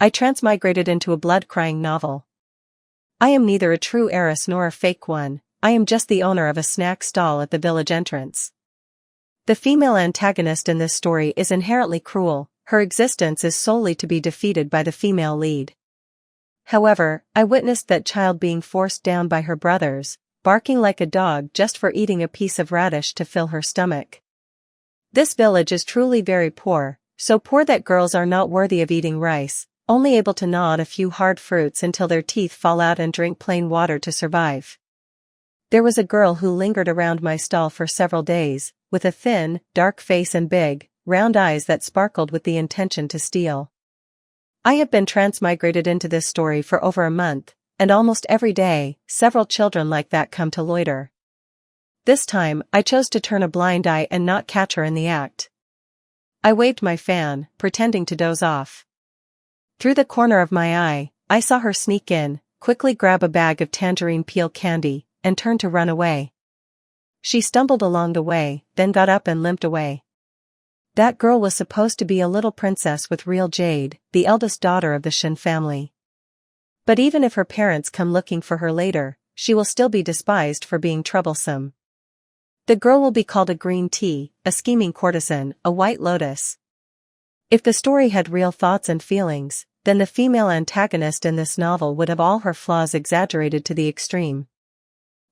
I transmigrated into a blood-crying novel. I am neither a true heiress nor a fake one, I am just the owner of a snack stall at the village entrance. The female antagonist in this story is inherently cruel, her existence is solely to be defeated by the female lead. However, I witnessed that child being forced down by her brothers, barking like a dog just for eating a piece of radish to fill her stomach. This village is truly very poor, so poor that girls are not worthy of eating rice, only able to gnaw on a few hard fruits until their teeth fall out and drink plain water to survive. There was a girl who lingered around my stall for several days, with a thin, dark face and big, round eyes that sparkled with the intention to steal. I have been transmigrated into this story for over a month, and almost every day, several children like that come to loiter. This time, I chose to turn a blind eye and not catch her in the act. I waved my fan, pretending to doze off. Through the corner of my eye, I saw her sneak in, quickly grab a bag of tangerine peel candy, and turn to run away. She stumbled along the way, then got up and limped away. That girl was supposed to be a little princess with real jade, the eldest daughter of the Shin family. But even if her parents come looking for her later, she will still be despised for being troublesome. The girl will be called a green tea, a scheming courtesan, a white lotus. If the story had real thoughts and feelings, then the female antagonist in this novel would have all her flaws exaggerated to the extreme.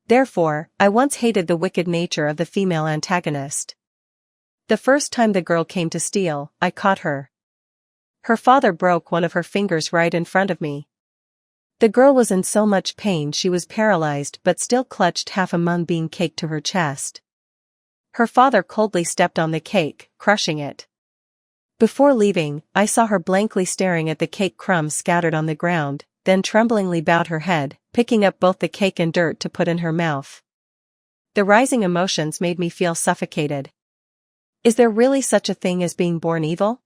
Therefore, I once hated the wicked nature of the female antagonist. The first time the girl came to steal, I caught her. Her father broke one of her fingers right in front of me. The girl was in so much pain she was paralyzed but still clutched half a mung bean cake to her chest. Her father coldly stepped on the cake, crushing it. Before leaving, I saw her blankly staring at the cake crumbs scattered on the ground, then tremblingly bowed her head, picking up both the cake and dirt to put in her mouth. The rising emotions made me feel suffocated. Is there really such a thing as being born evil?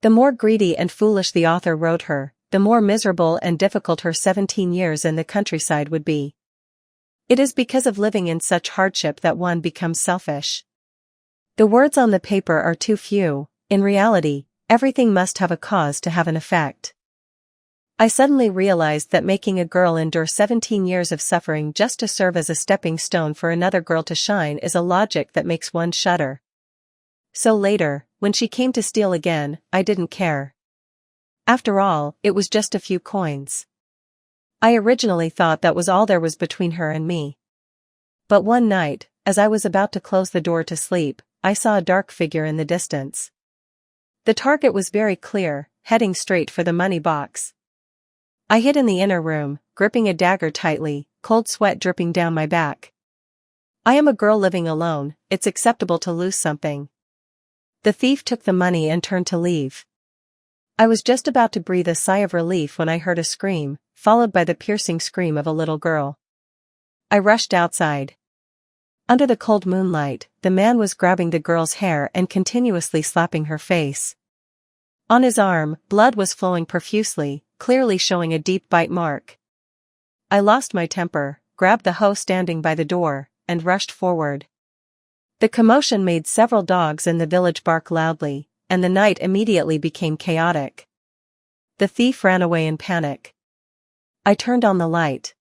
The more greedy and foolish the author wrote her, the more miserable and difficult her 17 years in the countryside would be. It is because of living in such hardship that one becomes selfish. The words on the paper are too few, in reality, everything must have a cause to have an effect. I suddenly realized that making a girl endure 17 years of suffering just to serve as a stepping stone for another girl to shine is a logic that makes one shudder. So later, when she came to steal again, I didn't care. After all, it was just a few coins. I originally thought that was all there was between her and me. But one night, as I was about to close the door to sleep, I saw a dark figure in the distance. The target was very clear, heading straight for the money box. I hid in the inner room, gripping a dagger tightly, cold sweat dripping down my back. I am a girl living alone, it's acceptable to lose something. The thief took the money and turned to leave. I was just about to breathe a sigh of relief when I heard a scream, followed by the piercing scream of a little girl. I rushed outside. Under the cold moonlight, the man was grabbing the girl's hair and continuously slapping her face. On his arm, blood was flowing profusely, clearly showing a deep bite mark. I lost my temper, grabbed the hoe standing by the door, and rushed forward. The commotion made several dogs in the village bark loudly, and the night immediately became chaotic. The thief ran away in panic. I turned on the light.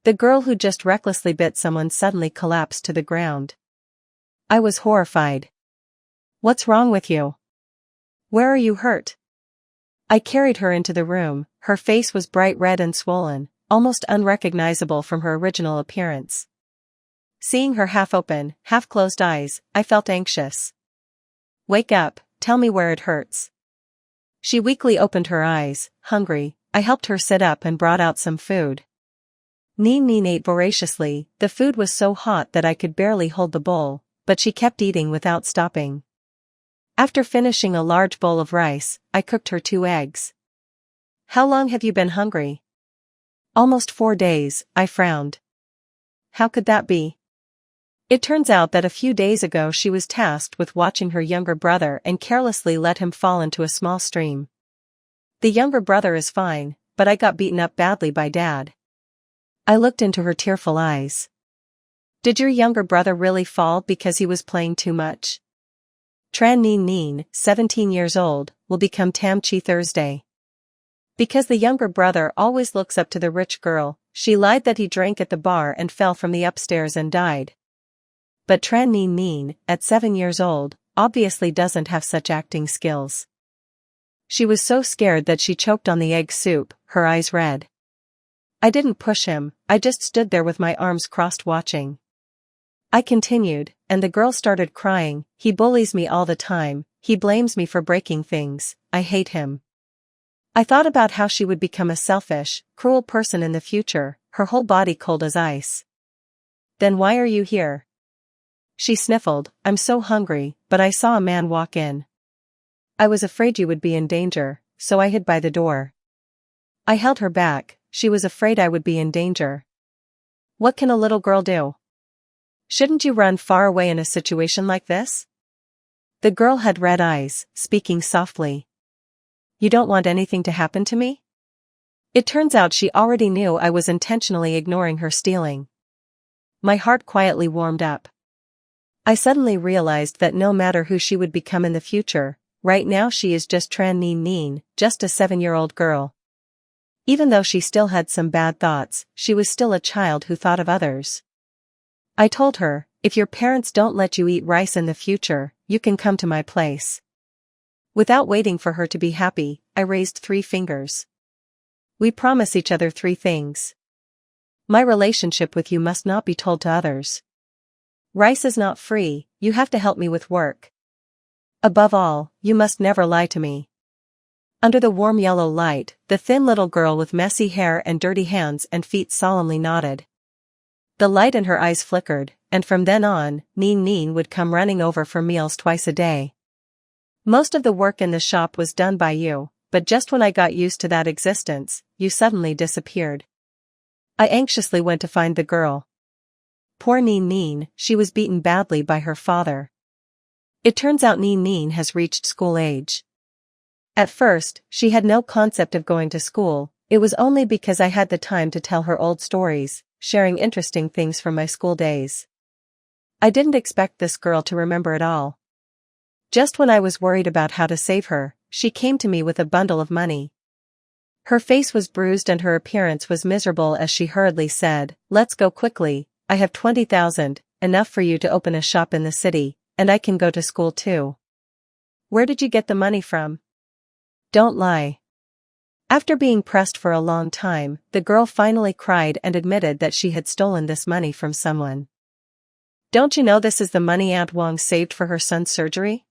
The girl who just recklessly bit someone suddenly collapsed to the ground. I was horrified. "What's wrong with you? Where are you hurt?" I carried her into the room. Her face was bright red and swollen, almost unrecognizable from her original appearance. Seeing her half-open, half-closed eyes, I felt anxious. "Wake up, tell me where it hurts." She weakly opened her eyes, hungry. I helped her sit up and brought out some food. Neen ate voraciously. The food was so hot that I could barely hold the bowl, but she kept eating without stopping. After finishing a large bowl of rice, I cooked her 2 eggs. "How long have you been hungry?" "Almost 4 days," I frowned. "How could that be?" It turns out that a few days ago she was tasked with watching her younger brother and carelessly let him fall into a small stream. The younger brother is fine, but I got beaten up badly by Dad. I looked into her tearful eyes. "Did your younger brother really fall because he was playing too much?" Tran Neen, 17 years old, will become Tam Chi Thursday. Because the younger brother always looks up to the rich girl, she lied that he drank at the bar and fell from the upstairs and died. But Transmigrating, at 7 years old, obviously doesn't have such acting skills. She was so scared that she choked on the egg soup, her eyes red. I didn't push him, I just stood there with my arms crossed watching. I continued, and the girl started crying. He bullies me all the time, he blames me for breaking things, I hate him. I thought about how she would become a selfish, cruel person in the future, her whole body cold as ice. Then why are you here? She sniffled, I'm so hungry, but I saw a man walk in. I was afraid you would be in danger, so I hid by the door. I held her back, she was afraid I would be in danger. What can a little girl do? Shouldn't you run far away in a situation like this? The girl had red eyes, speaking softly. You don't want anything to happen to me? It turns out she already knew I was intentionally ignoring her stealing. My heart quietly warmed up. I suddenly realized that no matter who she would become in the future, right now she is just Transmigrating, just a 7-year-old girl. Even though she still had some bad thoughts, she was still a child who thought of others. I told her, if your parents don't let you eat rice in the future, you can come to my place. Without waiting for her to be happy, I raised 3 fingers. We promise each other 3 things. My relationship with you must not be told to others. Rice is not free, you have to help me with work. Above all, you must never lie to me. Under the warm yellow light, the thin little girl with messy hair and dirty hands and feet solemnly nodded. The light in her eyes flickered, and from then on, Neen would come running over for meals twice a day. Most of the work in the shop was done by you, but just when I got used to that existence, you suddenly disappeared. I anxiously went to find the girl. Poor Neen, she was beaten badly by her father. It turns out Neen has reached school age. At first, she had no concept of going to school, it was only because I had the time to tell her old stories, sharing interesting things from my school days. I didn't expect this girl to remember it all. Just when I was worried about how to save her, she came to me with a bundle of money. Her face was bruised and her appearance was miserable as she hurriedly said, let's go quickly, I have 20,000, enough for you to open a shop in the city, and I can go to school too. Where did you get the money from? Don't lie. After being pressed for a long time, the girl finally cried and admitted that she had stolen this money from someone. Don't you know this is the money Aunt Wong saved for her son's surgery?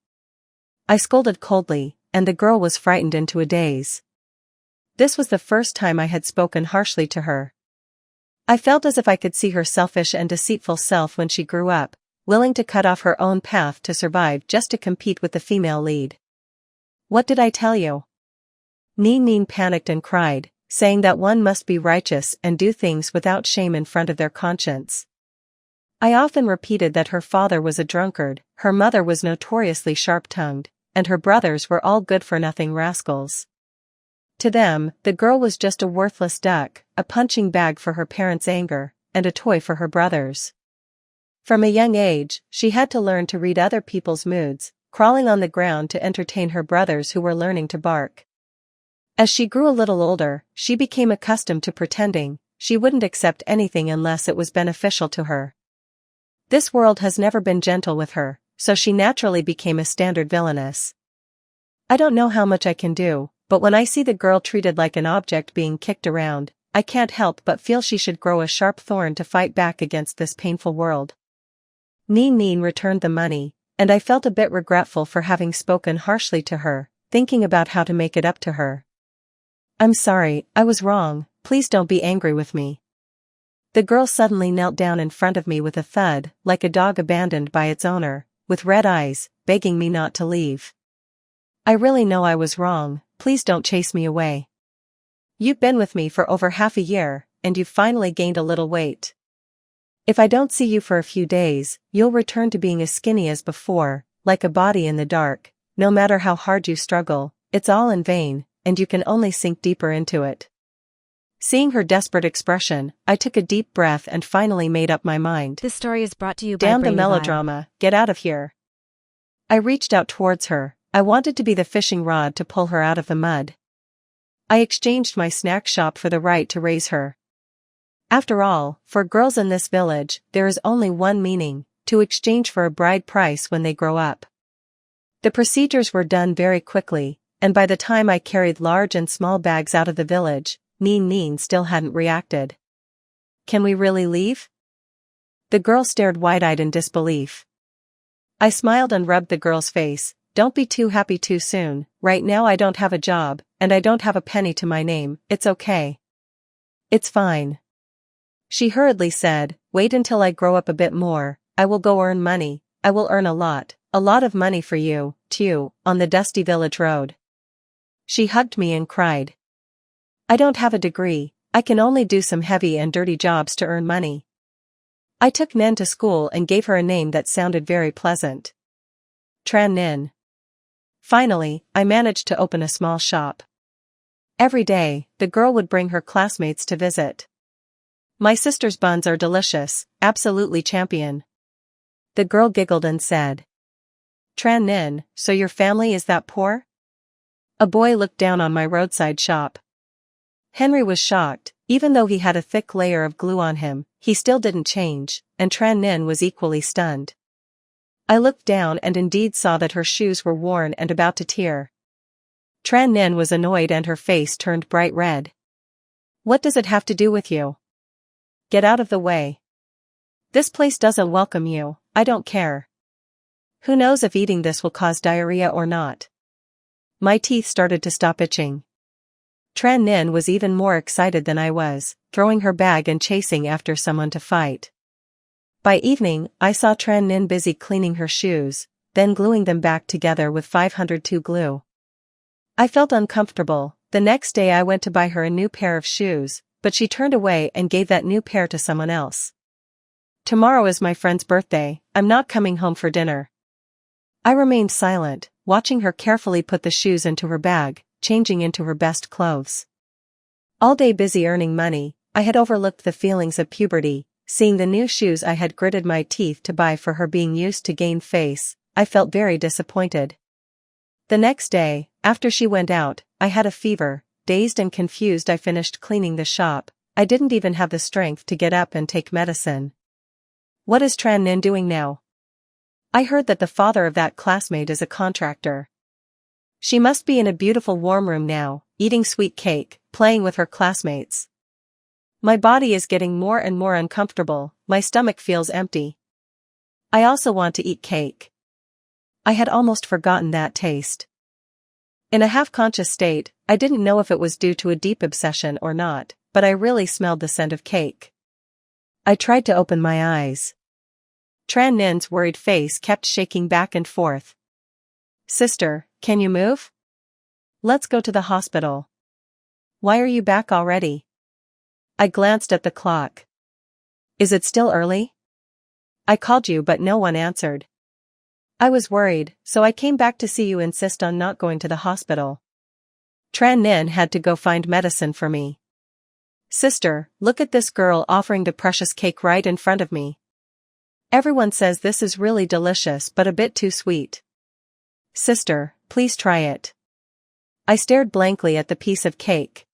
I scolded coldly, and the girl was frightened into a daze. This was the first time I had spoken harshly to her. I felt as if I could see her selfish and deceitful self when she grew up, willing to cut off her own path to survive just to compete with the female lead. What did I tell you? Neen panicked and cried, saying that one must be righteous and do things without shame in front of their conscience. I often repeated that her father was a drunkard, her mother was notoriously sharp-tongued, and her brothers were all good-for-nothing rascals. To them, the girl was just a worthless duck, a punching bag for her parents' anger, and a toy for her brothers. From a young age, she had to learn to read other people's moods, crawling on the ground to entertain her brothers who were learning to bark. As she grew a little older, she became accustomed to pretending. She wouldn't accept anything unless it was beneficial to her. This world has never been gentle with her, so she naturally became a standard villainess. I don't know how much I can do, but when I see the girl treated like an object being kicked around, I can't help but feel she should grow a sharp thorn to fight back against this painful world. Neen returned the money, and I felt a bit regretful for having spoken harshly to her, thinking about how to make it up to her. I'm sorry, I was wrong, please don't be angry with me. The girl suddenly knelt down in front of me with a thud, like a dog abandoned by its owner, with red eyes, begging me not to leave. I really know I was wrong, please don't chase me away. You've been with me for over half a year, and you've finally gained a little weight. If I don't see you for a few days, you'll return to being as skinny as before, like a body in the dark. No matter how hard you struggle, it's all in vain, and you can only sink deeper into it. Seeing her desperate expression, I took a deep breath and finally made up my mind. This story is brought to you by Damn the Brainy Vibe. melodrama, get out of here. I reached out towards her, I wanted to be the fishing rod to pull her out of the mud. I exchanged my snack shop for the right to raise her. After all, for girls in this village, there is only one meaning: to exchange for a bride price when they grow up. The procedures were done very quickly, and by the time I carried large and small bags out of the village, Neen still hadn't reacted. "Can we really leave?" The girl stared wide-eyed in disbelief. I smiled and rubbed the girl's face. "Don't be too happy too soon. Right now I don't have a job, and I don't have a penny to my name. It's okay." "It's fine," she hurriedly said. "Wait until I grow up a bit more. I will go earn money. I will earn a lot of money for you, too, on the dusty village road." She hugged me and cried. "I don't have a degree. I can only do some heavy and dirty jobs to earn money." I took Nen to school and gave her a name that sounded very pleasant. Tran Nin. Finally, I managed to open a small shop. Every day, the girl would bring her classmates to visit. "My sister's buns are delicious, absolutely champion." The girl giggled and said. "Tran Nin, so your family is that poor?" A boy looked down on my roadside shop. Henry was shocked. Even though he had a thick layer of glue on him, he still didn't change, and Tran Nin was equally stunned. I looked down and indeed saw that her shoes were worn and about to tear. Tran Nin was annoyed and her face turned bright red. "What does it have to do with you? Get out of the way. This place doesn't welcome you. I don't care. Who knows if eating this will cause diarrhea or not?" My teeth started to stop itching. Tran Nin was even more excited than I was, throwing her bag and chasing after someone to fight. By evening, I saw Tran Nin busy cleaning her shoes, then gluing them back together with 502 glue. I felt uncomfortable. The next day I went to buy her a new pair of shoes, but she turned away and gave that new pair to someone else. "Tomorrow is my friend's birthday. I'm not coming home for dinner." I remained silent, watching her carefully put the shoes into her bag, changing into her best clothes. All day busy earning money, I had overlooked the feelings of puberty. Seeing the new shoes I had gritted my teeth to buy for her being used to gain face, I felt very disappointed. The next day, after she went out, I had a fever. Dazed and confused, I finished cleaning the shop. I didn't even have the strength to get up and take medicine. "What is Tran Nin doing now?" "I heard that the father of that classmate is a contractor. She must be in a beautiful warm room now, eating sweet cake, playing with her classmates." My body is getting more and more uncomfortable. My stomach feels empty. I also want to eat cake. I had almost forgotten that taste. In a half-conscious state, I didn't know if it was due to a deep obsession or not, but I really smelled the scent of cake. I tried to open my eyes. Tran Nin's worried face kept shaking back and forth. "Sister, can you move? Let's go to the hospital." "Why are you back already?" I glanced at the clock. "Is it still early? I called you but no one answered." "I was worried, so I came back to see you insist on not going to the hospital." Tran Nin had to go find medicine for me. "Sister, look at this girl offering the precious cake right in front of me. Everyone says this is really delicious but a bit too sweet. Sister, please try it." I stared blankly at the piece of cake.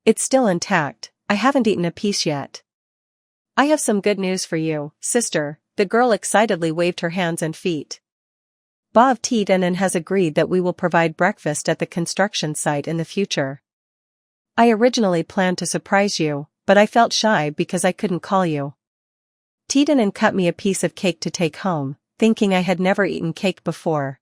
"It's still intact. I haven't eaten a piece yet." "I have some good news for you, sister." The girl excitedly waved her hands and feet. "Ba of Titanen has agreed that we will provide breakfast at the construction site in the future. I originally planned to surprise you, but I felt shy because I couldn't call you. Titanen cut me a piece of cake to take home, thinking I had never eaten cake before.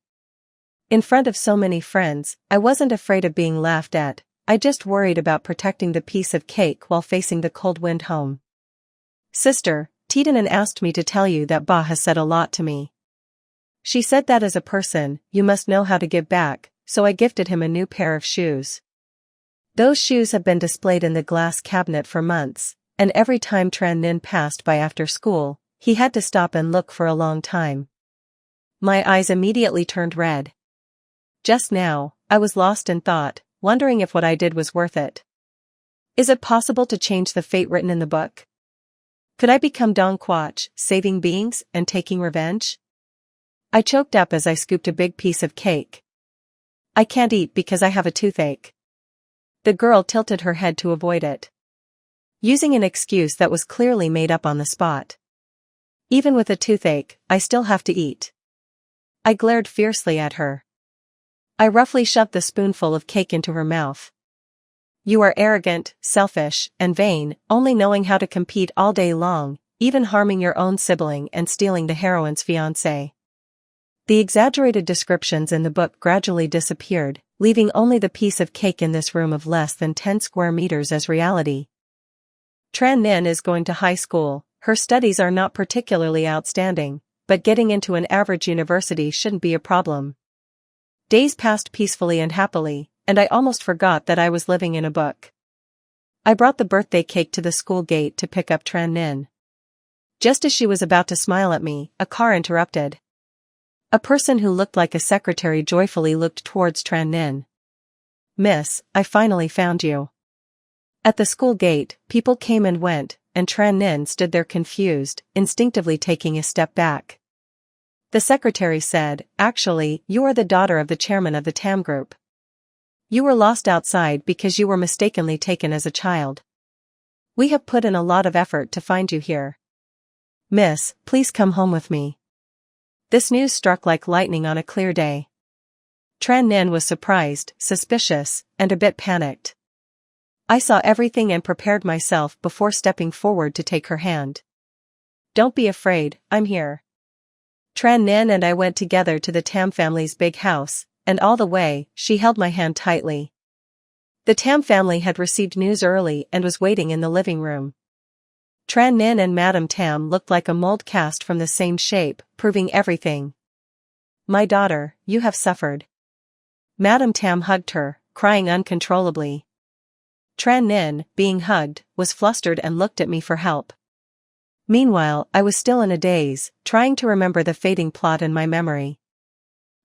In front of so many friends, I wasn't afraid of being laughed at. I just worried about protecting the piece of cake while facing the cold wind home. Sister, Titanen asked me to tell you that Ba has said a lot to me. She said that as a person, you must know how to give back, so I gifted him a new pair of shoes. Those shoes have been displayed in the glass cabinet for months, and every time Tran Nin passed by after school, he had to stop and look for a long time." My eyes immediately turned red. Just now, I was lost in thought, wondering if what I did was worth it. Is it possible to change the fate written in the book? Could I become Don Quach, saving beings and taking revenge? I choked up as I scooped a big piece of cake. "I can't eat because I have a toothache." The girl tilted her head to avoid it, using an excuse that was clearly made up on the spot. Even with a toothache, I still have to eat. I glared fiercely at her. I roughly shoved the spoonful of cake into her mouth. You are arrogant, selfish, and vain, only knowing how to compete all day long, even harming your own sibling and stealing the heroine's fiancé. The exaggerated descriptions in the book gradually disappeared, leaving only the piece of cake in this room of less than 10 square meters as reality. Tran Nin is going to high school. Her studies are not particularly outstanding, but getting into an average university shouldn't be a problem. Days passed peacefully and happily, and I almost forgot that I was living in a book. I brought the birthday cake to the school gate to pick up Tran Nin. Just as she was about to smile at me, a car interrupted. A person who looked like a secretary joyfully looked towards Tran Nin. Miss, I finally found you. At the school gate, people came and went, and Tran Nin stood there confused, instinctively taking a step back. The secretary said, actually, you are the daughter of the chairman of the TAM group. You were lost outside because you were mistakenly taken as a child. We have put in a lot of effort to find you here. Miss, please come home with me. This news struck like lightning on a clear day. Tran Nin was surprised, suspicious, and a bit panicked. I saw everything and prepared myself before stepping forward to take her hand. Don't be afraid, I'm here. Tran Nin and I went together to the Tam family's big house, and all the way, she held my hand tightly. The Tam family had received news early and was waiting in the living room. Tran Nin and Madame Tam looked like a mold cast from the same shape, proving everything. My daughter, you have suffered. Madame Tam hugged her, crying uncontrollably. Tran Nin, being hugged, was flustered and looked at me for help. Meanwhile, I was still in a daze, trying to remember the fading plot in my memory.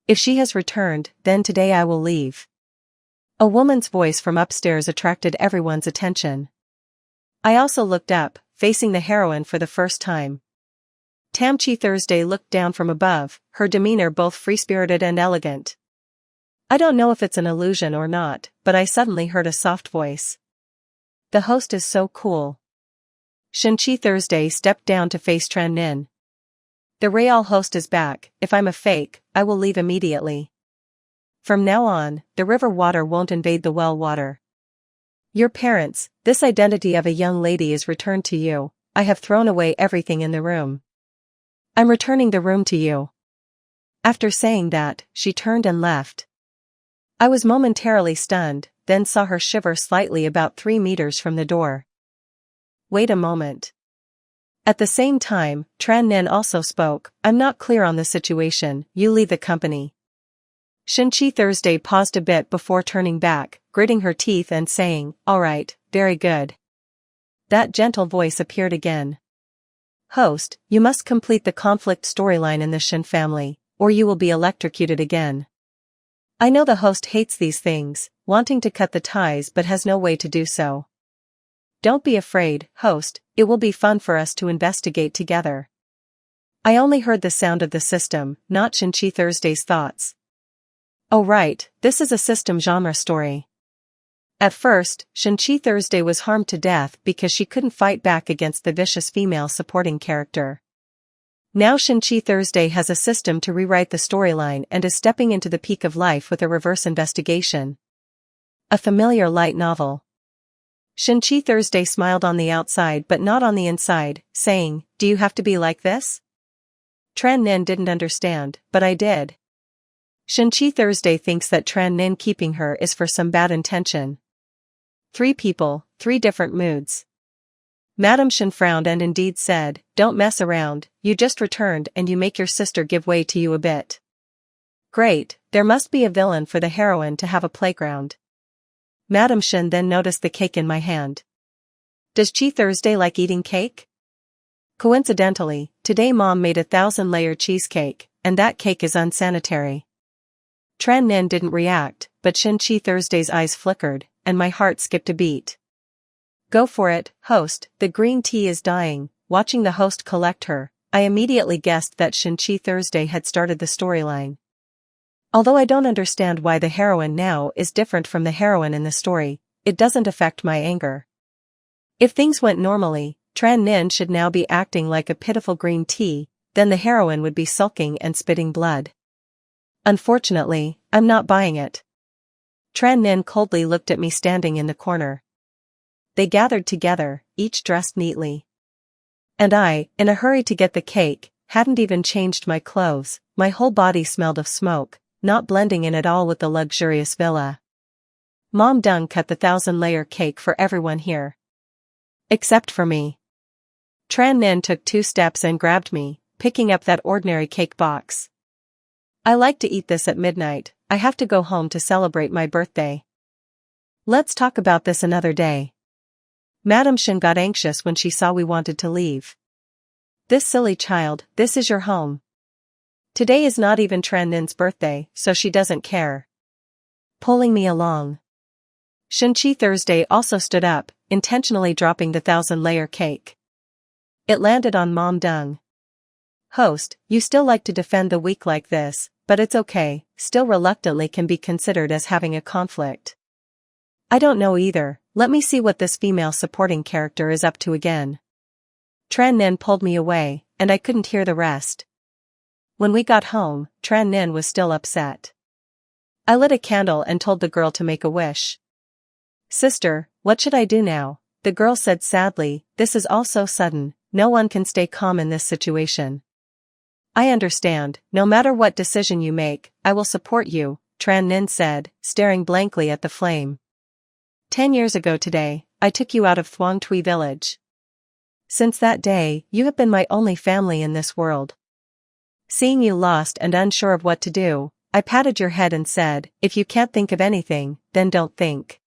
If she has returned, then today I will leave. A woman's voice from upstairs attracted everyone's attention. I also looked up, facing the heroine for the first time. Tamchi Thursday looked down from above, her demeanor both free-spirited and elegant. I don't know if it's an illusion or not, but I suddenly heard a soft voice. The host is so cool. Shinchi Thursday stepped down to face Tran Nin. The real host is back. If I'm a fake, I will leave immediately. From now on, the river water won't invade the well water. Your parents, this identity of a young lady is returned to you. I have thrown away everything in the room. I'm returning the room to you. After saying that, she turned and left. I was momentarily stunned, then saw her shiver slightly about 3 meters from the door. Wait a moment. At the same time, Tran Nin also spoke. I'm not clear on the situation, you leave the company. Shinchi Thursday paused a bit before turning back, gritting her teeth and saying, all right, very good. That gentle voice appeared again. Host, you must complete the conflict storyline in the Shin family, or you will be electrocuted again. I know the host hates these things, wanting to cut the ties but has no way to do so. Don't be afraid, host, it will be fun for us to investigate together. I only heard the sound of the system, not Shinchi Thursday's thoughts. Oh right, this is a system genre story. At first, Shinchi Thursday was harmed to death because she couldn't fight back against the vicious female supporting character. Now Shinchi Thursday has a system to rewrite the storyline and is stepping into the peak of life with a reverse investigation. A familiar light novel. Shinchi Thursday smiled on the outside but not on the inside, saying, do you have to be like this? Tran Nin didn't understand, but I did. Shinchi Thursday thinks that Tran Nin keeping her is for some bad intention. 3 people, 3 different moods. Madame Shin frowned and indeed said, don't mess around, you just returned and you make your sister give way to you a bit. Great, there must be a villain for the heroine to have a playground. Madame Shin then noticed the cake in my hand. Does Chi Thursday like eating cake? Coincidentally, today Mom made a 1,000-layer cheesecake, and that cake is unsanitary. Tran Nin didn't react, but Shinchi Thursday's eyes flickered, and my heart skipped a beat. Go for it, host, the green tea is dying. Watching the host collect her, I immediately guessed that Shinchi Thursday had started the storyline. Although I don't understand why the heroine now is different from the heroine in the story, it doesn't affect my anger. If things went normally, Tran Nin should now be acting like a pitiful green tea, then the heroine would be sulking and spitting blood. Unfortunately, I'm not buying it. Tran Nin coldly looked at me standing in the corner. They gathered together, each dressed neatly. And I, in a hurry to get the cake, hadn't even changed my clothes, my whole body smelled of smoke, not blending in at all with the luxurious villa. Mom Dung cut the 1,000-layer cake for everyone here. Except for me. Tran Nin took 2 steps and grabbed me, picking up that ordinary cake box. I like to eat this at midnight, I have to go home to celebrate my birthday. Let's talk about this another day. Madame Shen got anxious when she saw we wanted to leave. This silly child, this is your home. Today is not even Tran Nin's birthday, so she doesn't care. Pulling me along. Shenqi Thursday also stood up, intentionally dropping the 1,000-layer cake. It landed on Mom Dung. Host, you still like to defend the weak like this, but it's okay, still reluctantly can be considered as having a conflict. I don't know either, let me see what this female supporting character is up to again. Tran Nin pulled me away, and I couldn't hear the rest. When we got home, Tran Nin was still upset. I lit a candle and told the girl to make a wish. Sister, what should I do now? The girl said sadly, this is all so sudden, no one can stay calm in this situation. I understand, no matter what decision you make, I will support you, Tran Nin said, staring blankly at the flame. 10 years ago today, I took you out of Thuong Tui village. Since that day, you have been my only family in this world. Seeing you lost and unsure of what to do, I patted your head and said, if you can't think of anything, then don't think.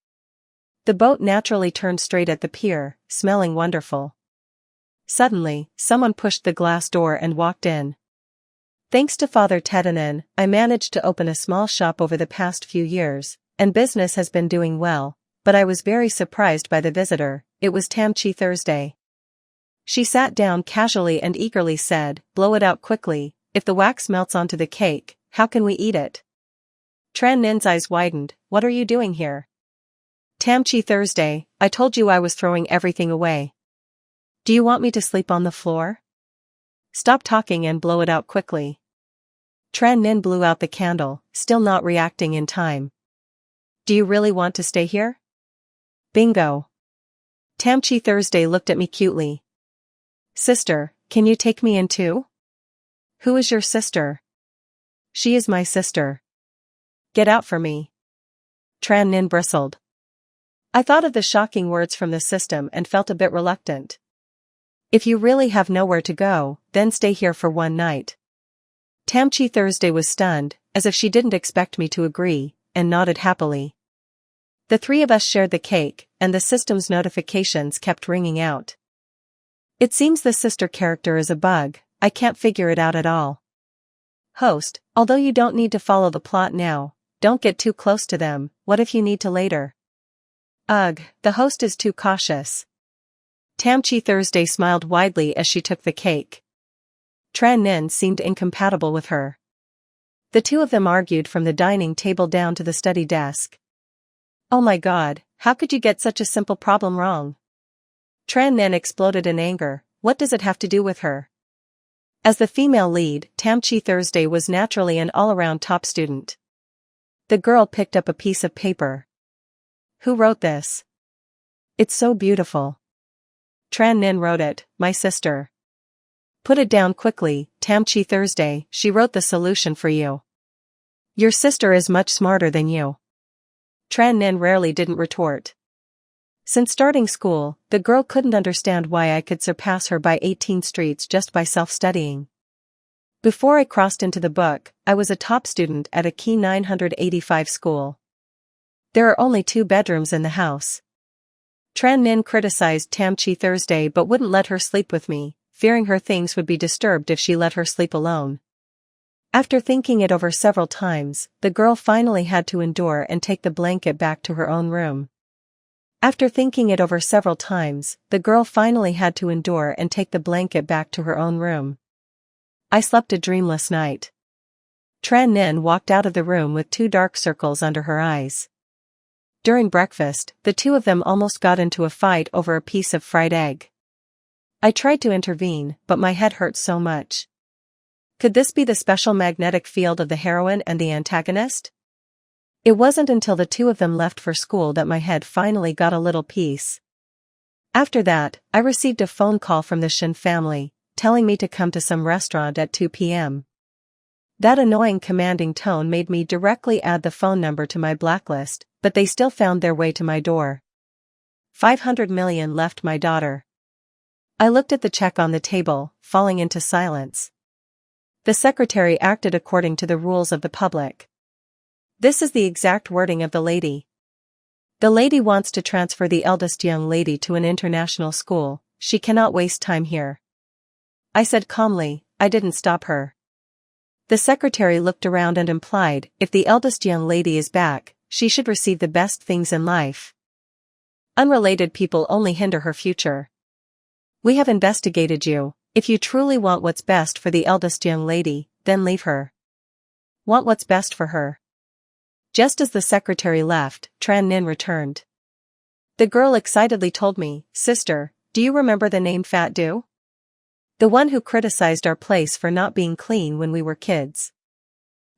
The boat naturally turned straight at the pier, smelling wonderful. Suddenly, someone pushed the glass door and walked in. Thanks to Father Tedanen, I managed to open a small shop over the past few years, and business has been doing well, but I was very surprised by the visitor. It was Tamchi Thursday. She sat down casually and eagerly said, blow it out quickly, if the wax melts onto the cake, how can we eat it? Tran Nin's eyes widened, what are you doing here? Tamchi Thursday, I told you I was throwing everything away. Do you want me to sleep on the floor? Stop talking and blow it out quickly. Tran Nin blew out the candle, still not reacting in time. Do you really want to stay here? Bingo. Tamchi Thursday looked at me cutely. Sister, can you take me in too? Who is your sister? She is my sister. Get out for me. Tran Nin bristled. I thought of the shocking words from the system and felt a bit reluctant. If you really have nowhere to go, then stay here for one night. Tamchi Thursday was stunned, as if she didn't expect me to agree, and nodded happily. The 3 of us shared the cake, and the system's notifications kept ringing out. It seems the sister character is a bug, I can't figure it out at all. Host, although you don't need to follow the plot now, don't get too close to them, what if you need to later? Ugh, the host is too cautious. Tamchi Thursday smiled widely as she took the cake. Tran Nin seemed incompatible with her. The 2 of them argued from the dining table down to the study desk. Oh my god, how could you get such a simple problem wrong? Tran Nin exploded in anger, what does it have to do with her? As the female lead, Tamchi Thursday was naturally an all-around top student. The girl picked up a piece of paper. Who wrote this? It's so beautiful. Tran Nin wrote it, my sister. Put it down quickly, Tamchi Thursday, she wrote the solution for you. Your sister is much smarter than you. Tran Nin rarely didn't retort. Since starting school, the girl couldn't understand why I could surpass her by 18 streets just by self-studying. Before I crossed into the book, I was a top student at a key 985 school. There are only 2 bedrooms in the house. Tran Nin criticized Tamchi Thursday but wouldn't let her sleep with me, fearing her things would be disturbed if she let her sleep alone. After thinking it over several times, the girl finally had to endure and take the blanket back to her own room. After thinking it over several times, the girl finally had to endure and take the blanket back to her own room. I slept a dreamless night. Tran Nin walked out of the room with 2 dark circles under her eyes. During breakfast, the two of them almost got into a fight over a piece of fried egg. I tried to intervene, but my head hurt so much. Could this be the special magnetic field of the heroine and the antagonist? It wasn't until the two of them left for school that my head finally got a little peace. After that, I received a phone call from the Shin family, telling me to come to some restaurant at 2 p.m. That annoying commanding tone made me directly add the phone number to my blacklist, but they still found their way to my door. 500 million left my daughter. I looked at the check on the table, falling into silence. The secretary acted according to the rules of the public. This is the exact wording of the lady. The lady wants to transfer the eldest young lady to an international school. She cannot waste time here. I said calmly. I didn't stop her. The secretary looked around and implied, if the eldest young lady is back, she should receive the best things in life. Unrelated people only hinder her future. We have investigated you. If you truly want what's best for the eldest young lady, then leave her. Want what's best for her? Just as the secretary left, Tran Nin returned. The girl excitedly told me, "Sister, do you remember the name Fat Do? The one who criticized our place for not being clean when we were kids.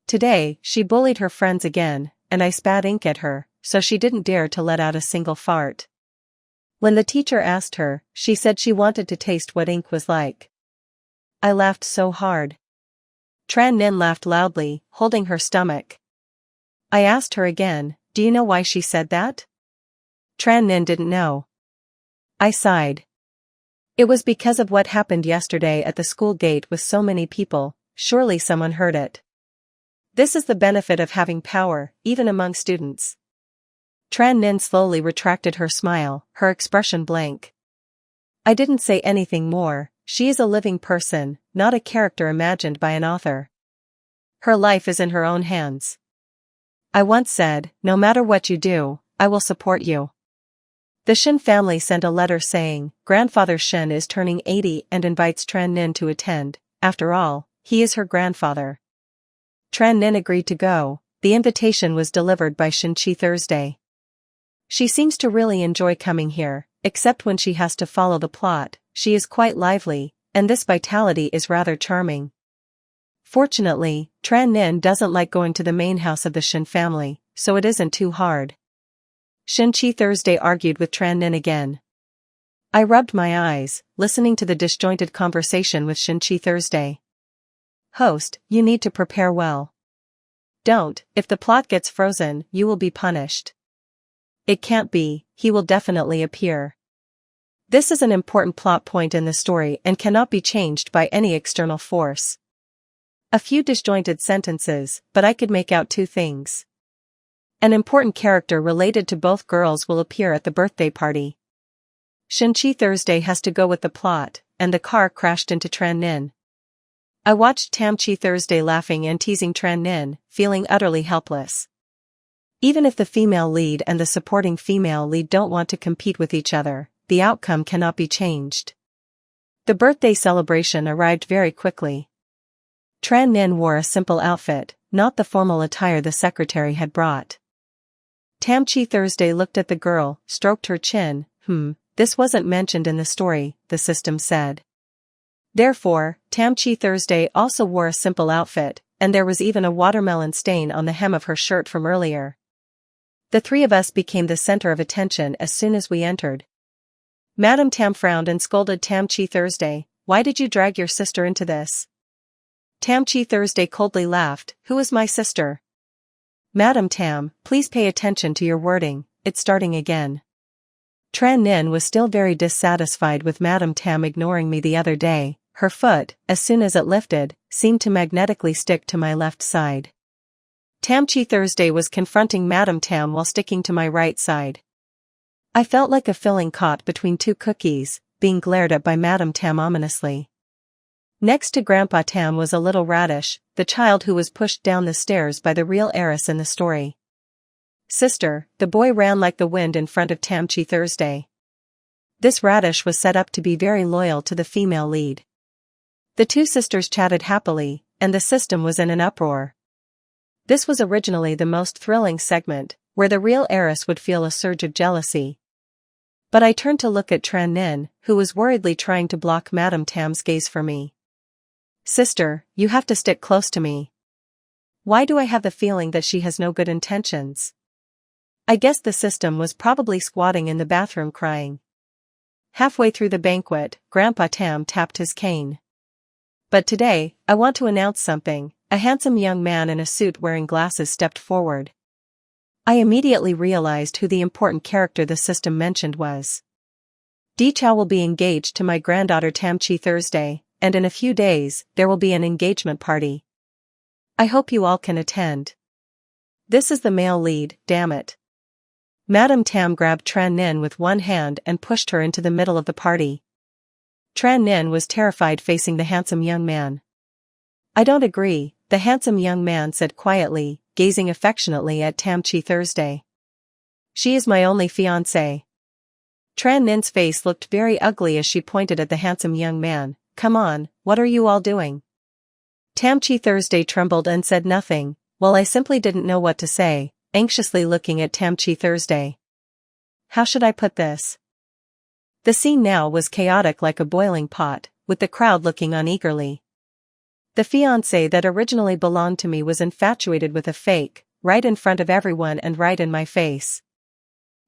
Today, she bullied her friends again, and I spat ink at her, so she didn't dare to let out a single fart. When the teacher asked her, she said she wanted to taste what ink was like." I laughed so hard. Tran Nin laughed loudly, holding her stomach. I asked her again, "Do you know why she said that?" Tran Nin didn't know. I sighed. It was because of what happened yesterday at the school gate with so many people. Surely someone heard it. This is the benefit of having power, even among students. Tran Nin slowly retracted her smile, her expression blank. I didn't say anything more. She is a living person, not a character imagined by an author. Her life is in her own hands. I once said, no matter what you do, I will support you. The Shin family sent a letter saying, Grandfather Shin is turning 80 and invites Tran Nin to attend. After all, he is her grandfather. Tran Nin agreed to go. The invitation was delivered by Shin Chi Thursday. She seems to really enjoy coming here, except when she has to follow the plot. She is quite lively, and this vitality is rather charming. Fortunately, Tran Nin doesn't like going to the main house of the Shin family, so it isn't too hard. Shin Chi Thursday argued with Tran Nin again. I rubbed my eyes, listening to the disjointed conversation with Shin Chi Thursday. Host, you need to prepare well. Don't, if the plot gets frozen, you will be punished. It can't be, he will definitely appear. This is an important plot point in the story and cannot be changed by any external force. A few disjointed sentences, but I could make out two things. An important character related to both girls will appear at the birthday party. Shin Chi Thursday has to go with the plot, and the car crashed into Tran Nin. I watched Tam Chi Thursday laughing and teasing Tran Nin, feeling utterly helpless. Even if the female lead and the supporting female lead don't want to compete with each other, the outcome cannot be changed. The birthday celebration arrived very quickly. Tran Nin wore a simple outfit, not the formal attire the secretary had brought. Tam Chi Thursday looked at the girl, stroked her chin. This wasn't mentioned in the story, the system said. Therefore, Tam Chi Thursday also wore a simple outfit, and there was even a watermelon stain on the hem of her shirt from earlier. The three of us became the center of attention as soon as we entered. Madam Tam frowned and scolded Tam Chi Thursday, "Why did you drag your sister into this?" Tam Chi Thursday coldly laughed, "Who is my sister?" "Madam Tam, please pay attention to your wording, it's starting again." Tran Nin was still very dissatisfied with Madam Tam ignoring me the other day. Her foot, as soon as it lifted, seemed to magnetically stick to my left side. Tam Chi Thursday was confronting Madam Tam while sticking to my right side. I felt like a filling caught between two cookies, being glared at by Madam Tam ominously. Next to Grandpa Tam was a little radish, the child who was pushed down the stairs by the real heiress in the story. "Sister," the boy ran like the wind in front of Tam Chi Thursday. This radish was set up to be very loyal to the female lead. The two sisters chatted happily, and the system was in an uproar. This was originally the most thrilling segment, where the real heiress would feel a surge of jealousy. But I turned to look at Tran Nin, who was worriedly trying to block Madame Tam's gaze for me. Sister, you have to stick close to me. Why do I have the feeling that she has no good intentions? I guess the system was probably squatting in the bathroom crying. Halfway through the banquet, Grandpa Tam tapped his cane. But today, I want to announce something. A handsome young man in a suit wearing glasses stepped forward. I immediately realized who the important character the system mentioned was. Di Chao will be engaged to my granddaughter Tamchi Thursday, and in a few days, there will be an engagement party. I hope you all can attend. This is the male lead, damn it. Madame Tam grabbed Tran Nin with one hand and pushed her into the middle of the party. Tran Nin was terrified facing the handsome young man. I don't agree, the handsome young man said quietly, gazing affectionately at Tamchi Thursday. She is my only fiancé. Tran Nin's face looked very ugly as she pointed at the handsome young man. Come on, what are you all doing? Tamchi Thursday trembled and said nothing, while I simply didn't know what to say, anxiously looking at Tamchi Thursday. How should I put this? The scene now was chaotic like a boiling pot, with the crowd looking on eagerly. The fiancé that originally belonged to me was infatuated with a fake, right in front of everyone and right in my face.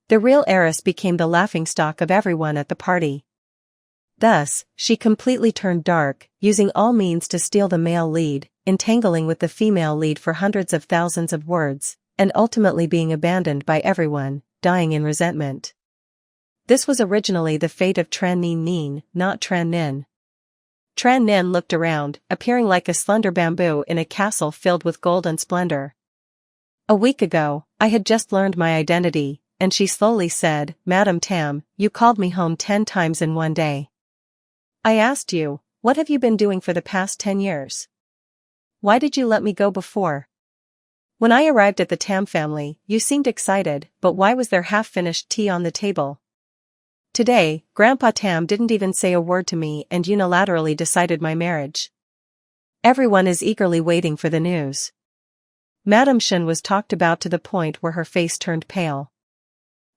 The real heiress became the laughingstock of everyone at the party. Thus, she completely turned dark, using all means to steal the male lead, entangling with the female lead for hundreds of thousands of words, and ultimately being abandoned by everyone, dying in resentment. This was originally the fate of Tran Nin, not Tran Nin. Tran Nin looked around, appearing like a slender bamboo in a castle filled with gold and splendor. A week ago, I had just learned my identity, and she slowly said, Madame Tam, you called me home 10 times in one day. I asked you, what have you been doing for the past 10 years? Why did you let me go before? When I arrived at the Tam family, you seemed excited, but why was there half-finished tea on the table? Today, Grandpa Tam didn't even say a word to me and unilaterally decided my marriage. Everyone is eagerly waiting for the news. Madame Shen was talked about to the point where her face turned pale.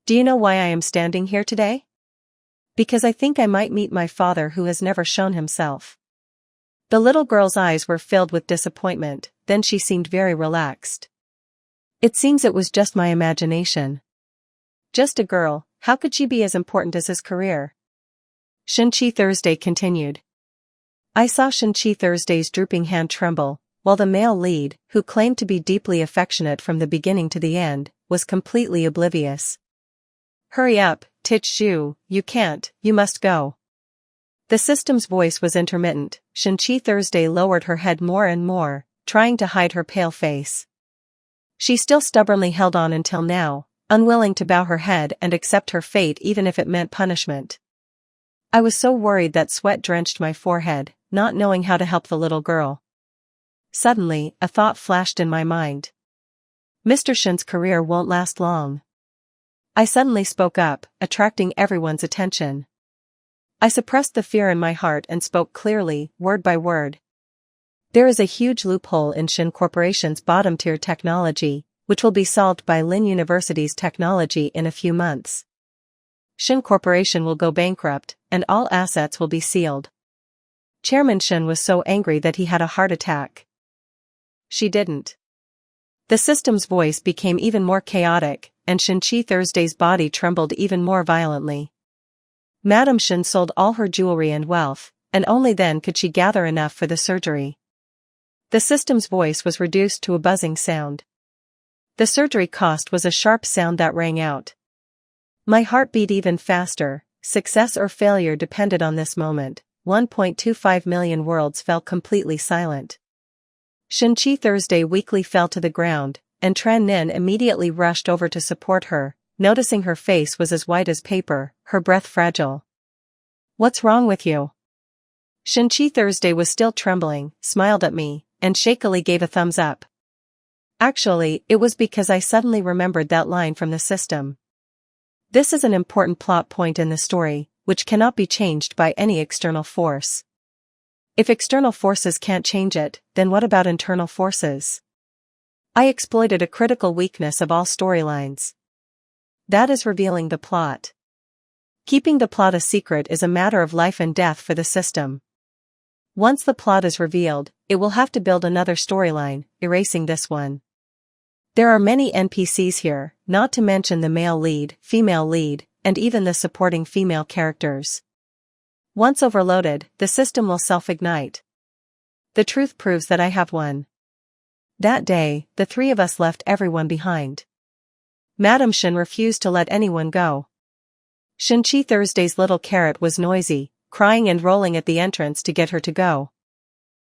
Do you know why I am standing here today? Because I think I might meet my father who has never shown himself. The little girl's eyes were filled with disappointment, then she seemed very relaxed. It seems it was just my imagination. Just a girl, how could she be as important as his career? Shenqi Thursday continued. I saw Shenqi Thursday's drooping hand tremble, while the male lead, who claimed to be deeply affectionate from the beginning to the end, was completely oblivious. Hurry up, Tich Zhu, you can't, you must go. The system's voice was intermittent. Shenqi Thursday lowered her head more and more, trying to hide her pale face. She still stubbornly held on until now, unwilling to bow her head and accept her fate even if it meant punishment. I was so worried that sweat drenched my forehead, not knowing how to help the little girl. Suddenly, a thought flashed in my mind. Mr. Shen's career won't last long. I suddenly spoke up, attracting everyone's attention. I suppressed the fear in my heart and spoke clearly, word by word. There is a huge loophole in Shen Corporation's bottom-tier technology, which will be solved by Lin University's technology in a few months. Shen Corporation will go bankrupt, and all assets will be sealed. Chairman Shen was so angry that he had a heart attack. She didn't. The system's voice became even more chaotic, and Shenqi Thursday's body trembled even more violently. Madame Shen sold all her jewelry and wealth, and only then could she gather enough for the surgery. The system's voice was reduced to a buzzing sound. The surgery cost was a sharp sound that rang out. My heart beat even faster. Success or failure depended on this moment. 1.25 million worlds fell completely silent. Shenqi Thursday weakly fell to the ground, and Tran Nin immediately rushed over to support her, noticing her face was as white as paper, her breath fragile. What's wrong with you? Shenqi Thursday was still trembling, smiled at me, and shakily gave a thumbs up. Actually, it was because I suddenly remembered that line from the system. This is an important plot point in the story, which cannot be changed by any external force. If external forces can't change it, then what about internal forces? I exploited a critical weakness of all storylines. That is revealing the plot. Keeping the plot a secret is a matter of life and death for the system. Once the plot is revealed, it will have to build another storyline, erasing this one. There are many NPCs here, not to mention the male lead, female lead, and even the supporting female characters. Once overloaded, the system will self-ignite. The truth proves that I have won. That day, the three of us left everyone behind. Madame Shin refused to let anyone go. Shin-Chi Thursday's little carrot was noisy, crying and rolling at the entrance to get her to go.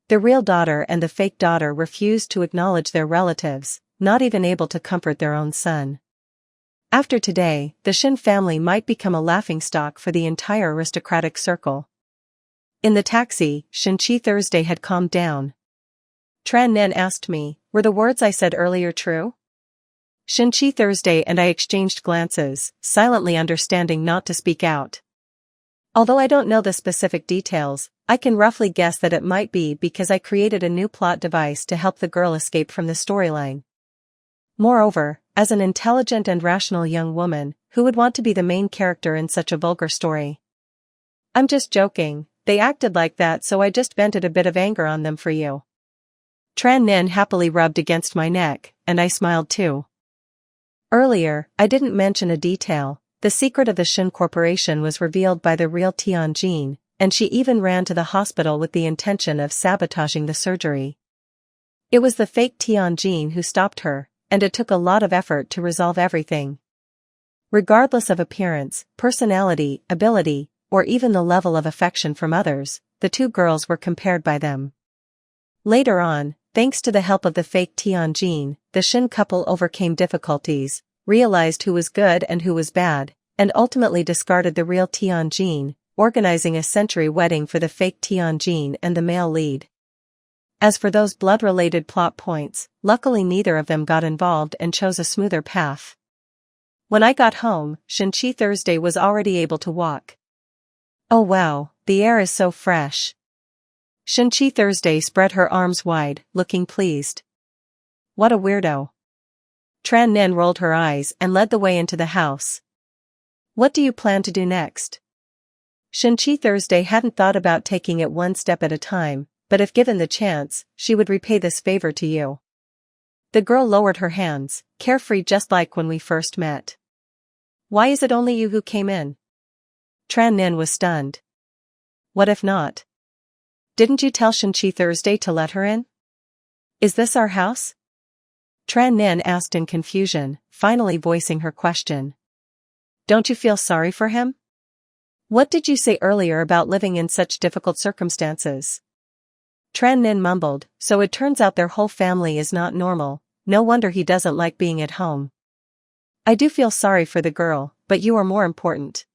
The real daughter and the fake daughter refused to acknowledge their relatives, not even able to comfort their own son. After today, the Shin family might become a laughingstock for the entire aristocratic circle. In the taxi, Shin-Chi Thursday had calmed down. Tran Nen asked me, were the words I said earlier true? Shin-Chi Thursday and I exchanged glances, silently understanding not to speak out. Although I don't know the specific details, I can roughly guess that it might be because I created a new plot device to help the girl escape from the storyline. Moreover, as an intelligent and rational young woman, who would want to be the main character in such a vulgar story? I'm just joking, they acted like that so I just vented a bit of anger on them for you. Tran Nen happily rubbed against my neck, and I smiled too. Earlier, I didn't mention a detail. The secret of the Shin Corporation was revealed by the real Tianjin, and she even ran to the hospital with the intention of sabotaging the surgery. It was the fake Tianjin who stopped her, and it took a lot of effort to resolve everything. Regardless of appearance, personality, ability, or even the level of affection from others, the two girls were compared by them. Later on, thanks to the help of the fake Tianjin, the Shin couple overcame difficulties, realized who was good and who was bad, and ultimately discarded the real Tianjin, organizing a century wedding for the fake Tianjin and the male lead. As for those blood-related plot points, luckily neither of them got involved and chose a smoother path. When I got home, Shin-Chi Thursday was already able to walk. Oh wow, the air is so fresh. Shin-Chi Thursday spread her arms wide, looking pleased. What a weirdo. Tran Nen rolled her eyes and led the way into the house. What do you plan to do next? Shin-Chi Thursday hadn't thought about taking it one step at a time, but if given the chance, she would repay this favor to you. The girl lowered her hands, carefree just like when we first met. Why is it only you who came in? Tran Nen was stunned. What if not? Didn't you tell Shin-Chi Thursday to let her in? Is this our house? Tran Nen asked in confusion, finally voicing her question. Don't you feel sorry for him? What did you say earlier about living in such difficult circumstances? Tran Nen mumbled, so it turns out their whole family is not normal, no wonder he doesn't like being at home. I do feel sorry for the girl, but you are more important.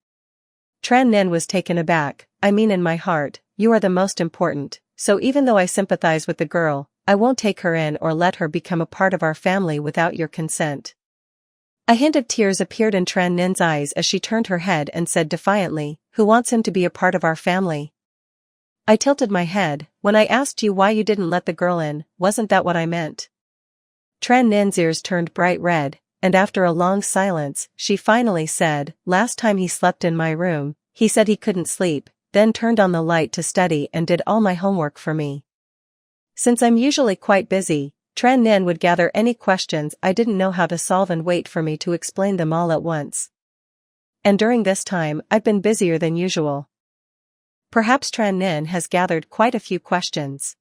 Tran Nen was taken aback. I mean, in my heart, you are the most important, so even though I sympathize with the girl, I won't take her in or let her become a part of our family without your consent. A hint of tears appeared in Tran Nen's eyes as she turned her head and said defiantly, who wants him to be a part of our family? I tilted my head. When I asked you why you didn't let the girl in, wasn't that what I meant? Tran Nen's ears turned bright red, and after a long silence, she finally said, last time he slept in my room, he said he couldn't sleep, then turned on the light to study and did all my homework for me. Since I'm usually quite busy, Tran Nen would gather any questions I didn't know how to solve and wait for me to explain them all at once. And during this time, I've been busier than usual. Perhaps Tran Nen has gathered quite a few questions.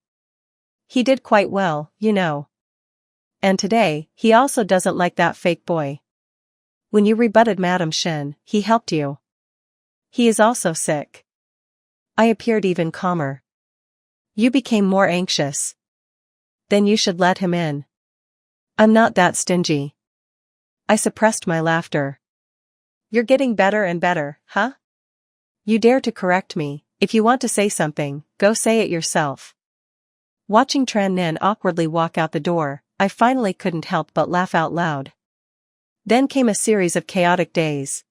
He did quite well, you know. And today, he also doesn't like that fake boy. When you rebutted Madame Shin, he helped you. He is also sick. I appeared even calmer. You became more anxious. Then you should let him in. I'm not that stingy. I suppressed my laughter. You're getting better and better, huh? You dare to correct me. If you want to say something, go say it yourself. Watching Tran Nen awkwardly walk out the door, I finally couldn't help but laugh out loud. Then came a series of chaotic days.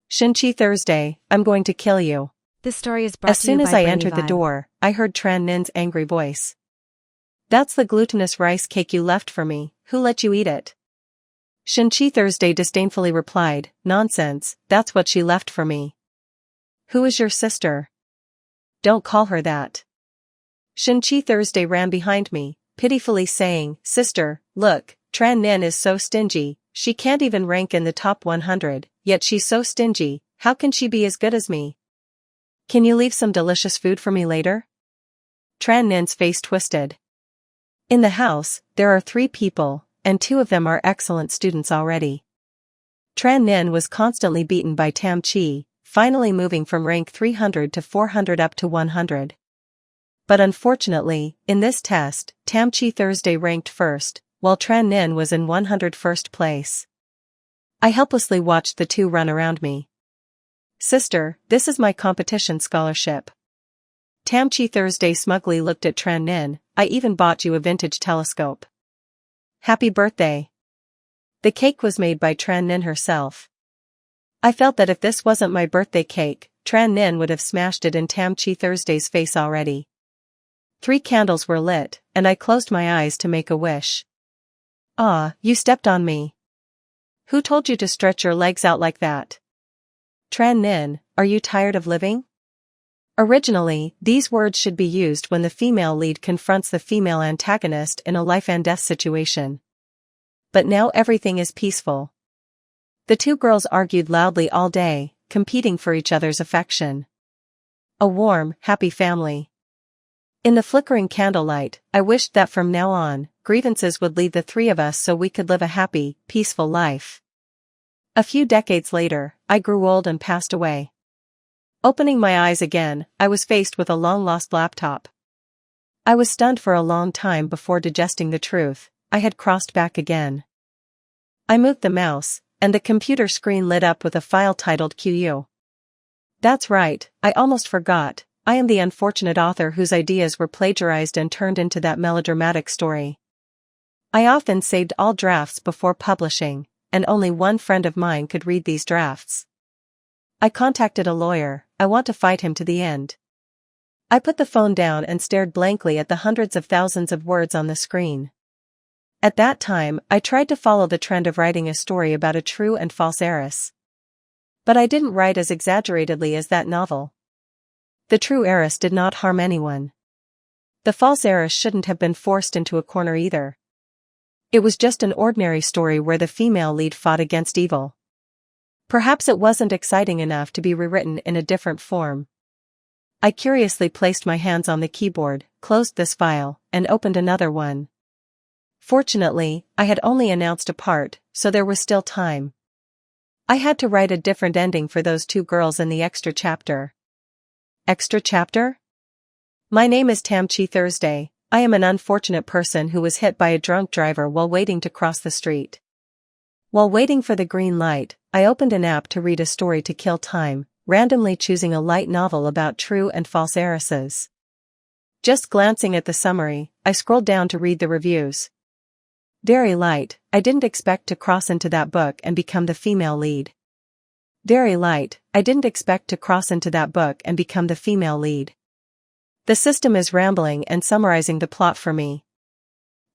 Shin-Chi Thursday, I'm going to kill you. This story is brought As to you soon by as I Brainy entered the Vibe. door, I heard Tran Nen's angry voice. That's the glutinous rice cake you left for me. Who let you eat it? Shinchi Thursday disdainfully replied, nonsense, that's what she left for me. Who is your sister? Don't call her that. Shinchi Thursday ran behind me, pitifully saying, sister, look, Tran Nin is so stingy, she can't even rank in the top 100, yet she's so stingy, how can she be as good as me? Can you leave some delicious food for me later? Tran Nin's face twisted. In the house, there are 3 people, and 2 of them are excellent students already. Tran Nin was constantly beaten by Tam Chi, finally moving from rank 300 to 400 up to 100. But unfortunately, in this test, Tam Chi Thursday ranked first, while Tran Nin was in 101st place. I helplessly watched the 2 run around me. Sister, this is my competition scholarship. Tam Chi Thursday smugly looked at Tran Nin, I even bought you a vintage telescope. Happy birthday. The cake was made by Tran Nin herself. I felt that if this wasn't my birthday cake, Tran Nin would have smashed it in Tam Chi Thursday's face already. 3 candles were lit, and I closed my eyes to make a wish. Ah, you stepped on me. Who told you to stretch your legs out like that? Tran Nin, are you tired of living? Originally, these words should be used when the female lead confronts the female antagonist in a life and death situation. But now everything is peaceful. The 2 girls argued loudly all day, competing for each other's affection. A warm, happy family. In the flickering candlelight, I wished that from now on, grievances would leave the 3 of us so we could live a happy, peaceful life. A few decades later, I grew old and passed away. Opening my eyes again, I was faced with a long-lost laptop. I was stunned for a long time before digesting the truth. I had crossed back again. I moved the mouse, and the computer screen lit up with a file titled QU. That's right, I almost forgot, I am the unfortunate author whose ideas were plagiarized and turned into that melodramatic story. I often saved all drafts before publishing, and only one friend of mine could read these drafts. I contacted a lawyer, I want to fight him to the end. I put the phone down and stared blankly at the hundreds of thousands of words on the screen. At that time, I tried to follow the trend of writing a story about a true and false heiress. But I didn't write as exaggeratedly as that novel. The true heiress did not harm anyone. The false heiress shouldn't have been forced into a corner either. It was just an ordinary story where the female lead fought against evil. Perhaps it wasn't exciting enough to be rewritten in a different form. I curiously placed my hands on the keyboard, closed this file, and opened another one. Fortunately, I had only announced a part, so there was still time. I had to write a different ending for those 2 girls in the extra chapter. Extra chapter? My name is Tam Chi Thursday. I am an unfortunate person who was hit by a drunk driver while waiting to cross the street. While waiting for the green light, I opened an app to read a story to kill time, randomly choosing a light novel about true and false heiresses. Just glancing at the summary, I scrolled down to read the reviews. Very light, I didn't expect to cross into that book and become the female lead. Very light, I didn't expect to cross into that book and become the female lead. The system is rambling and summarizing the plot for me.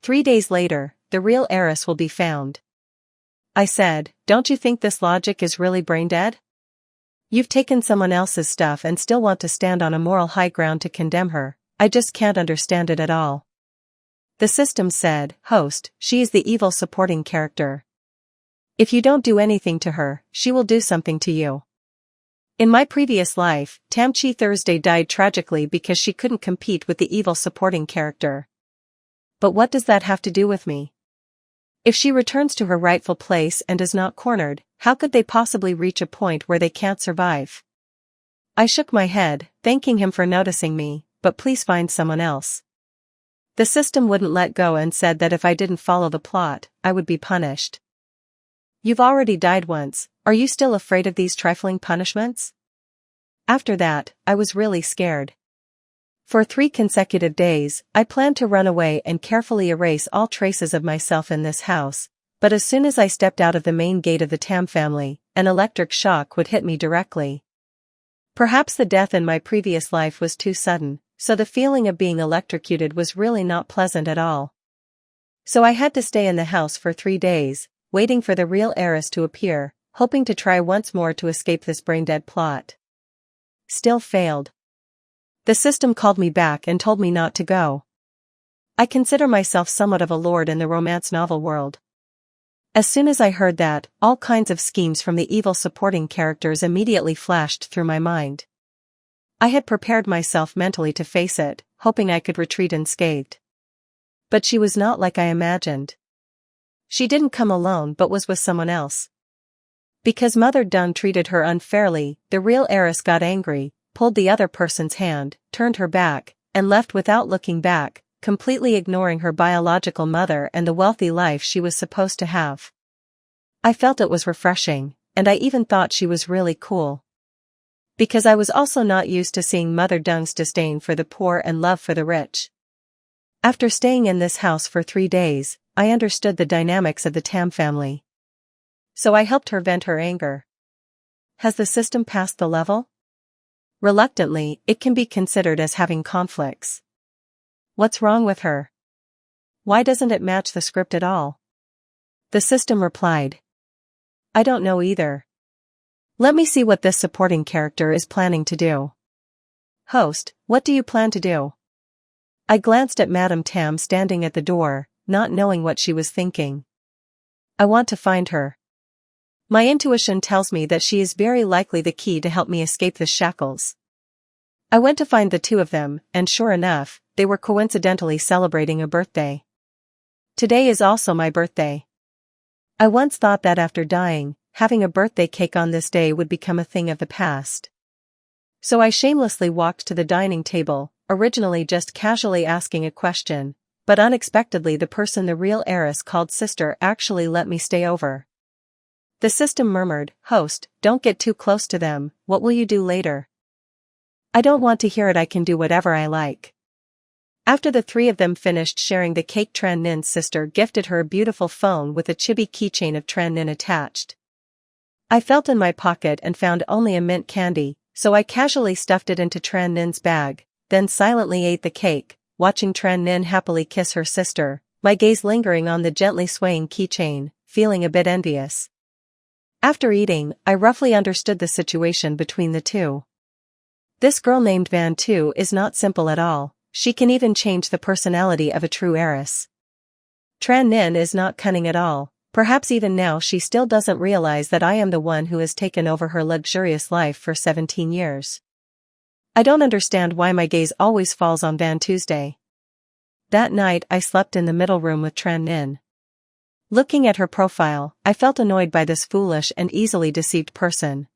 3 days later, the real heiress will be found. I said, don't you think this logic is really brain dead? You've taken someone else's stuff and still want to stand on a moral high ground to condemn her. I just can't understand it at all. The system said, host, she is the evil supporting character. If you don't do anything to her, she will do something to you. In my previous life, Tam Chi Thursday died tragically because she couldn't compete with the evil supporting character. But what does that have to do with me? If she returns to her rightful place and is not cornered, how could they possibly reach a point where they can't survive? I shook my head, thanking him for noticing me, but please find someone else. The system wouldn't let go and said that if I didn't follow the plot, I would be punished. You've already died once, are you still afraid of these trifling punishments? After that, I was really scared. For 3 consecutive days, I planned to run away and carefully erase all traces of myself in this house, but as soon as I stepped out of the main gate of the Tam family, an electric shock would hit me directly. Perhaps the death in my previous life was too sudden, so the feeling of being electrocuted was really not pleasant at all. So I had to stay in the house for 3 days, waiting for the real heiress to appear, hoping to try once more to escape this brain-dead plot. Still failed. The system called me back and told me not to go. I consider myself somewhat of a lord in the romance novel world. As soon as I heard that, all kinds of schemes from the evil supporting characters immediately flashed through my mind. I had prepared myself mentally to face it, hoping I could retreat unscathed. But she was not like I imagined. She didn't come alone but was with someone else. Because Mother Dunn treated her unfairly, the real heiress got angry, pulled the other person's hand, turned her back, and left without looking back, completely ignoring her biological mother and the wealthy life she was supposed to have. I felt it was refreshing, and I even thought she was really cool. Because I was also not used to seeing Mother Dunn's disdain for the poor and love for the rich. After staying in this house for 3 days, I understood the dynamics of the Tam family. So I helped her vent her anger. Has the system passed the level? Reluctantly, it can be considered as having conflicts. What's wrong with her? Why doesn't it match the script at all? The system replied. I don't know either. Let me see what this supporting character is planning to do. Host, what do you plan to do? I glanced at Madame Tam standing at the door, not knowing what she was thinking. I want to find her. My intuition tells me that she is very likely the key to help me escape the shackles. I went to find the two of them, and sure enough, they were coincidentally celebrating a birthday. Today is also my birthday. I once thought that after dying, having a birthday cake on this day would become a thing of the past. So I shamelessly walked to the dining table, originally just casually asking a question, but unexpectedly the person the real heiress called sister actually let me stay over. The system murmured, Host, don't get too close to them, what will you do later? I don't want to hear it, I can do whatever I like. After the 3 of them finished sharing the cake, Tran Nin's sister gifted her a beautiful phone with a chibi keychain of Tran Nin attached. I felt in my pocket and found only a mint candy, so I casually stuffed it into Tran Nin's bag, then silently ate the cake, watching Tran Nin happily kiss her sister, my gaze lingering on the gently swaying keychain, feeling a bit envious. After eating, I roughly understood the situation between the two. This girl named Van Tu is not simple at all, she can even change the personality of a true heiress. Tran Nin is not cunning at all, perhaps even now she still doesn't realize that I am the one who has taken over her luxurious life for 17 years. I don't understand why my gaze always falls on Van Tuesday. That night I slept in the middle room with Tran Nin. Looking at her profile, I felt annoyed by this foolish and easily deceived person.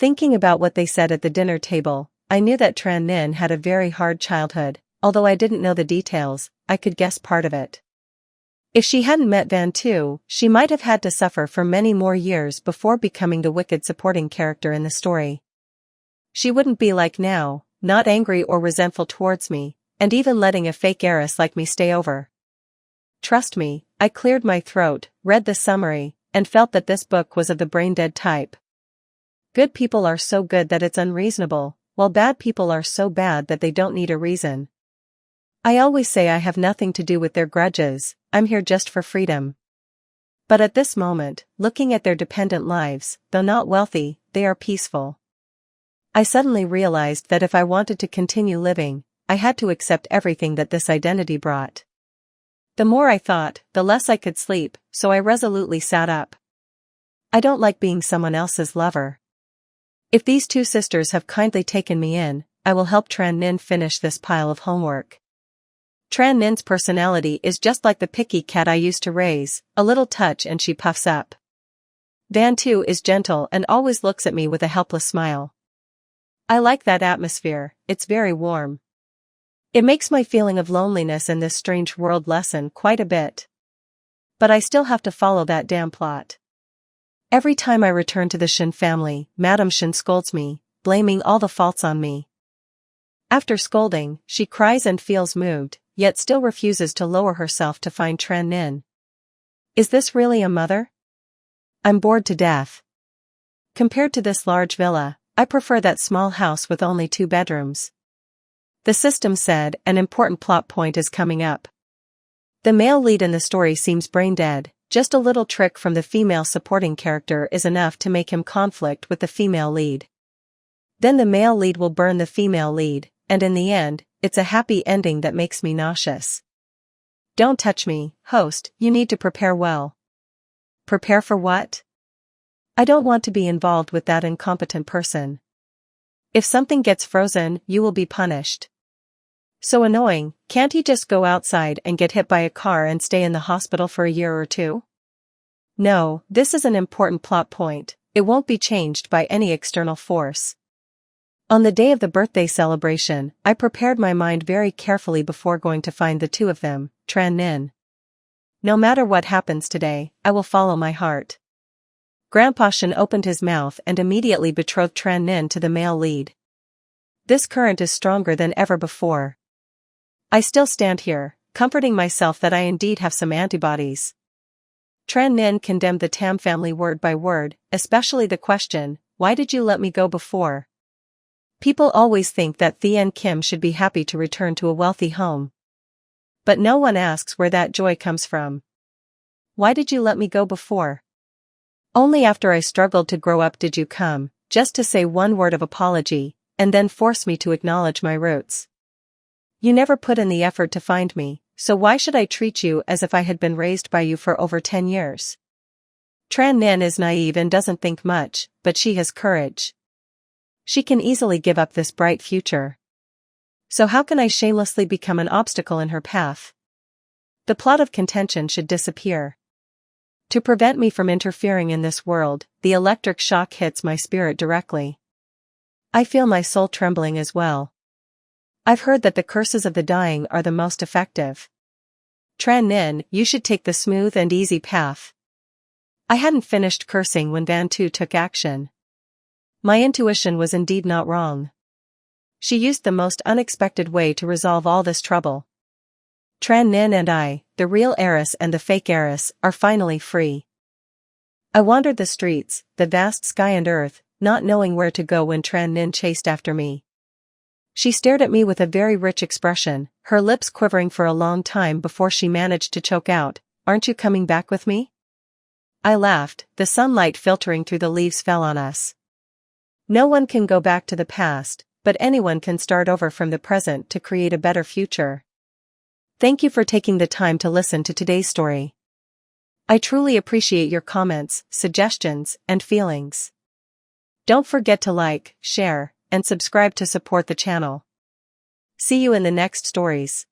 Thinking about what they said at the dinner table, I knew that Tran Nin had a very hard childhood, although I didn't know the details, I could guess part of it. If she hadn't met Van Tu, she might have had to suffer for many more years before becoming the wicked supporting character in the story. She wouldn't be like now, not angry or resentful towards me, and even letting a fake heiress like me stay over. Trust me, I cleared my throat, read the summary, and felt that this book was of the brain-dead type. Good people are so good that it's unreasonable, while bad people are so bad that they don't need a reason. I always say I have nothing to do with their grudges, I'm here just for freedom. But at this moment, looking at their dependent lives, though not wealthy, they are peaceful. I suddenly realized that if I wanted to continue living, I had to accept everything that this identity brought. The more I thought, the less I could sleep, so I resolutely sat up. I don't like being someone else's lover. If these 2 sisters have kindly taken me in, I will help Tran Nin finish this pile of homework. Tran Nin's personality is just like the picky cat I used to raise, a little touch and she puffs up. Van Tu is gentle and always looks at me with a helpless smile. I like that atmosphere, it's very warm. It makes my feeling of loneliness in this strange world lessen quite a bit. But I still have to follow that damn plot. Every time I return to the Shin family, Madame Shin scolds me, blaming all the faults on me. After scolding, she cries and feels moved, yet still refuses to lower herself to find Tran Nin. Is this really a mother? I'm bored to death. Compared to this large villa, I prefer that small house with only 2 bedrooms. The system said an important plot point is coming up. The male lead in the story seems brain dead, just a little trick from the female supporting character is enough to make him conflict with the female lead. Then the male lead will burn the female lead, and in the end, it's a happy ending that makes me nauseous. Don't touch me, host, you need to prepare well. Prepare for what? I don't want to be involved with that incompetent person. If something gets frozen, you will be punished. So annoying, can't he just go outside and get hit by a car and stay in the hospital for a year or two? No, this is an important plot point, it won't be changed by any external force. On the day of the birthday celebration, I prepared my mind very carefully before going to find the two of them, Tran Nin. No matter what happens today, I will follow my heart. Grandpa Shen opened his mouth and immediately betrothed Tran Nin to the male lead. This current is stronger than ever before. I still stand here, comforting myself that I indeed have some antibodies. Tran Nin condemned the Tam family word by word, especially the question, why did you let me go before? People always think that Thien Kim should be happy to return to a wealthy home. But no one asks where that joy comes from. Why did you let me go before? Only after I struggled to grow up did you come, just to say one word of apology, and then force me to acknowledge my roots. You never put in the effort to find me, so why should I treat you as if I had been raised by you for over 10 years? Tran Nin is naive and doesn't think much, but she has courage. She can easily give up this bright future. So how can I shamelessly become an obstacle in her path? The plot of contention should disappear. To prevent me from interfering in this world, the electric shock hits my spirit directly. I feel my soul trembling as well. I've heard that the curses of the dying are the most effective. Tran Nin, you should take the smooth and easy path. I hadn't finished cursing when Van Tu took action. My intuition was indeed not wrong. She used the most unexpected way to resolve all this trouble. Tran Nin and I, the real heiress and the fake heiress, are finally free. I wandered the streets, the vast sky and earth, not knowing where to go when Tran Nin chased after me. She stared at me with a very rich expression, her lips quivering for a long time before she managed to choke out, "Aren't you coming back with me?" I laughed, the sunlight filtering through the leaves fell on us. No one can go back to the past, but anyone can start over from the present to create a better future. Thank you for taking the time to listen to today's story. I truly appreciate your comments, suggestions, and feelings. Don't forget to like, share, and subscribe to support the channel. See you in the next stories.